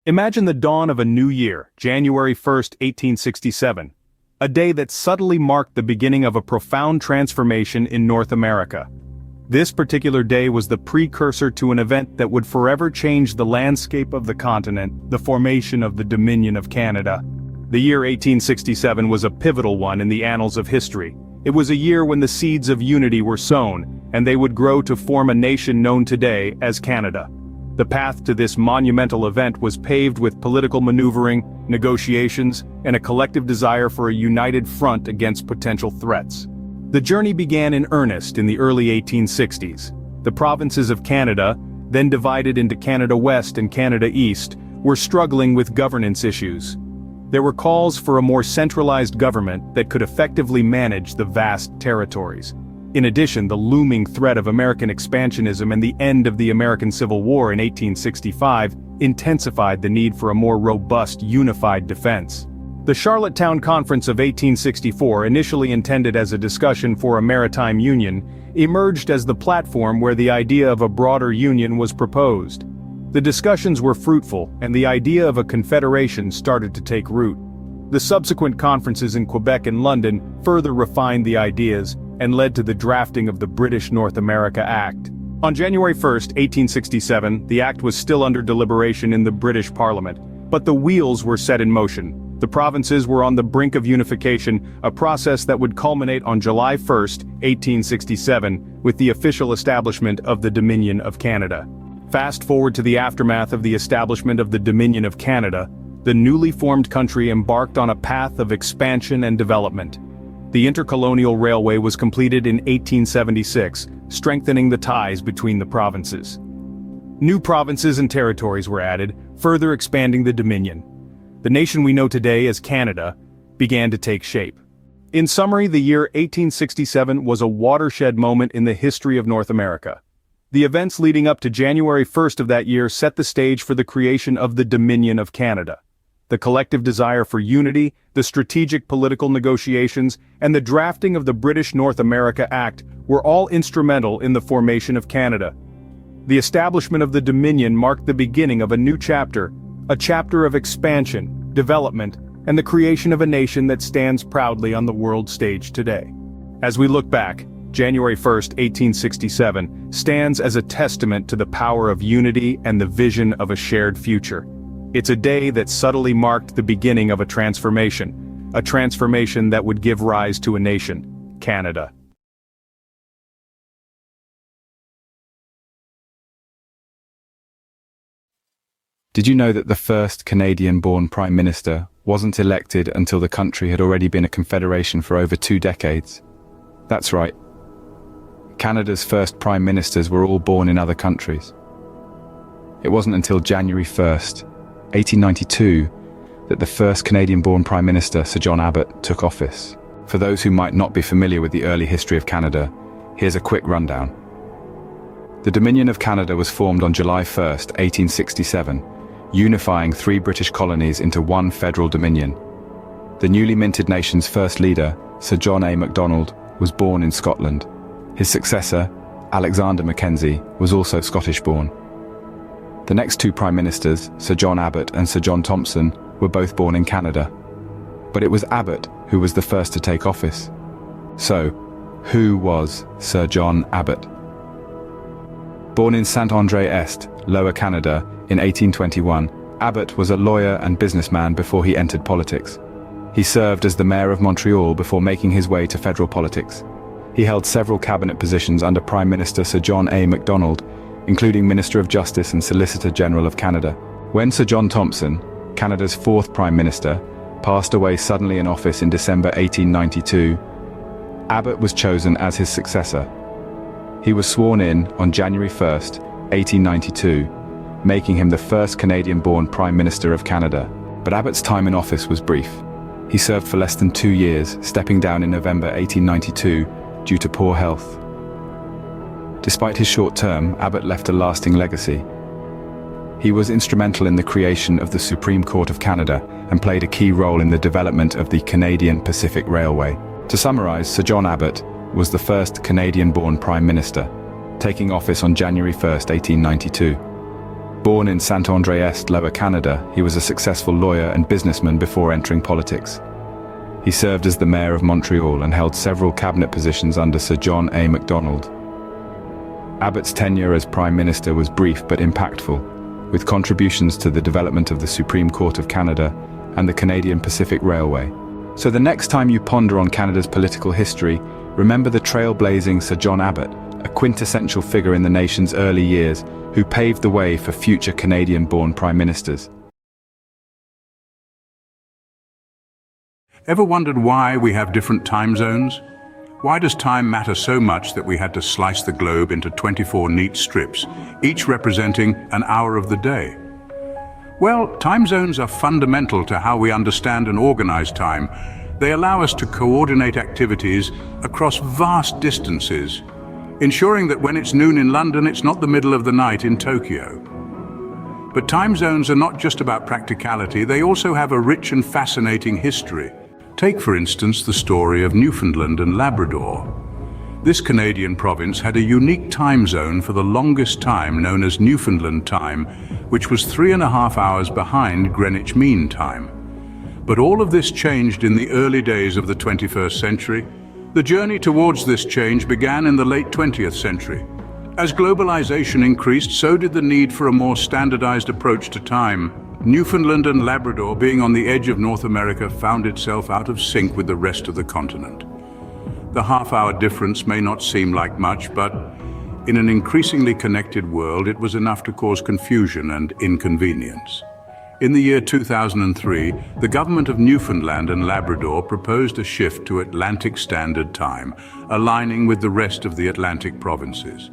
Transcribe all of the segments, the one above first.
Imagine the dawn of a new year, January 1st, 1867. A day that subtly marked the beginning of a profound transformation in North America. This particular day was the precursor to an event that would forever change the landscape of the continent, the formation of the Dominion of Canada. The year 1867 was a pivotal one in the annals of history. It was a year when the seeds of unity were sown, and they would grow to form a nation known today as Canada. The path to this monumental event was paved with political maneuvering, negotiations, and a collective desire for a united front against potential threats. The journey began in earnest in the early 1860s. The provinces of Canada, then divided into Canada West and Canada East, were struggling with governance issues. There were calls for a more centralized government that could effectively manage the vast territories. In addition, the looming threat of American expansionism and the end of the American Civil War in 1865 intensified the need for a more robust, unified defense. The Charlottetown Conference of 1864, initially intended as a discussion for a maritime union, emerged as the platform where the idea of a broader union was proposed. The discussions were fruitful, and the idea of a confederation started to take root. The subsequent conferences in Quebec and London further refined the ideas and led to the drafting of the British North America Act. On January 1, 1867, the act was still under deliberation in the British Parliament, but the wheels were set in motion. The provinces were on the brink of unification, a process that would culminate on July 1, 1867, with the official establishment of the Dominion of Canada. Fast forward to the aftermath of the establishment of the Dominion of Canada, the newly formed country embarked on a path of expansion and development. The intercolonial railway was completed in 1876, strengthening the ties between the provinces. New provinces and territories were added, further expanding the Dominion. The nation we know today as Canada began to take shape. In summary, the year 1867 was a watershed moment in the history of North America. The events leading up to January 1st of that year set the stage for the creation of the Dominion of Canada. The collective desire for unity, the strategic political negotiations, and the drafting of the British North America Act were all instrumental in the formation of Canada. The establishment of the Dominion marked the beginning of a new chapter, a chapter of expansion, development, and the creation of a nation that stands proudly on the world stage today. As we look back, January 1st, 1867, stands as a testament to the power of unity and the vision of a shared future. It's a day that subtly marked the beginning of a transformation that would give rise to a nation, Canada. Did you know that the first Canadian-born Prime Minister wasn't elected until the country had already been a confederation for over 2 decades? That's right. Canada's first Prime Ministers were all born in other countries. It wasn't until January 1st, 1892, that the first Canadian-born Prime Minister, Sir John Abbott, took office. For those who might not be familiar with the early history of Canada, here's a quick rundown. The Dominion of Canada was formed on July 1st, 1867, unifying 3 British colonies into one federal dominion. The newly minted nation's first leader, Sir John A. Macdonald, was born in Scotland. His successor, Alexander Mackenzie, was also Scottish-born. The next 2 Prime Ministers, Sir John Abbott and Sir John Thompson, were both born in Canada. But it was Abbott who was the first to take office. So, who was Sir John Abbott? Born in Saint-André-Est, Lower Canada, in 1821, Abbott was a lawyer and businessman before he entered politics. He served as the mayor of Montreal before making his way to federal politics. He held several cabinet positions under Prime Minister Sir John A. Macdonald, including Minister of Justice and Solicitor General of Canada. When Sir John Thompson, Canada's 4th Prime Minister, passed away suddenly in office in December 1892, Abbott was chosen as his successor. He was sworn in on January 1st, 1892, making him the first Canadian-born Prime Minister of Canada. But Abbott's time in office was brief. He served for less than 2 years, stepping down in November 1892 due to poor health. Despite his short term, Abbott left a lasting legacy. He was instrumental in the creation of the Supreme Court of Canada and played a key role in the development of the Canadian Pacific Railway. To summarize, Sir John Abbott was the first Canadian-born Prime Minister, taking office on January 1st, 1892. Born in Saint-André-Est, Lower Canada, he was a successful lawyer and businessman before entering politics. He served as the mayor of Montreal and held several cabinet positions under Sir John A. Macdonald. Abbott's tenure as Prime Minister was brief but impactful, with contributions to the development of the Supreme Court of Canada and the Canadian Pacific Railway. So the next time you ponder on Canada's political history, remember the trailblazing Sir John Abbott, a quintessential figure in the nation's early years, who paved the way for future Canadian-born Prime Ministers. Ever wondered why we have different time zones? Why does time matter so much that we had to slice the globe into 24 neat strips, each representing an hour of the day? Well, time zones are fundamental to how we understand and organize time. They allow us to coordinate activities across vast distances, ensuring that when it's noon in London, it's not the middle of the night in Tokyo. But time zones are not just about practicality, they also have a rich and fascinating history. Take, for instance, the story of Newfoundland and Labrador. This Canadian province had a unique time zone for the longest time, known as Newfoundland time, which was 3.5 hours behind Greenwich Mean Time. But all of this changed in the early days of the 21st century. The journey towards this change began in the late 20th century. As globalization increased, so did the need for a more standardized approach to time. Newfoundland and Labrador, being on the edge of North America, found itself out of sync with the rest of the continent. The half-hour difference may not seem like much, but in an increasingly connected world, it was enough to cause confusion and inconvenience. In the year 2003, the government of Newfoundland and Labrador proposed a shift to Atlantic Standard Time, aligning with the rest of the Atlantic provinces.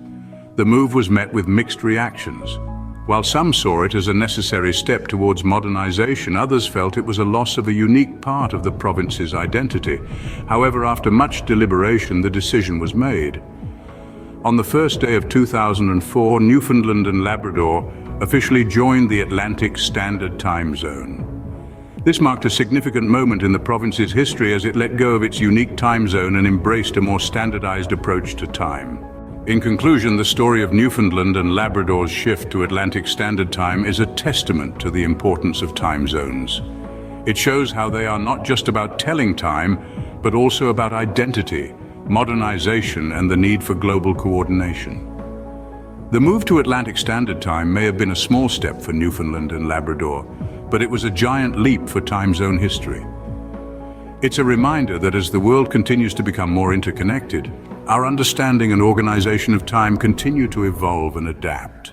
The move was met with mixed reactions. While some saw it as a necessary step towards modernization, others felt it was a loss of a unique part of the province's identity. However, after much deliberation, the decision was made. On the first day of 2004, Newfoundland and Labrador officially joined the Atlantic Standard Time Zone. This marked a significant moment in the province's history as it let go of its unique time zone and embraced a more standardized approach to time. In conclusion, the story of Newfoundland and Labrador's shift to Atlantic Standard Time is a testament to the importance of time zones. It shows how they are not just about telling time, but also about identity, modernization, and the need for global coordination. The move to Atlantic Standard Time may have been a small step for Newfoundland and Labrador, but it was a giant leap for time zone history. It's a reminder that as the world continues to become more interconnected, our understanding and organization of time continue to evolve and adapt.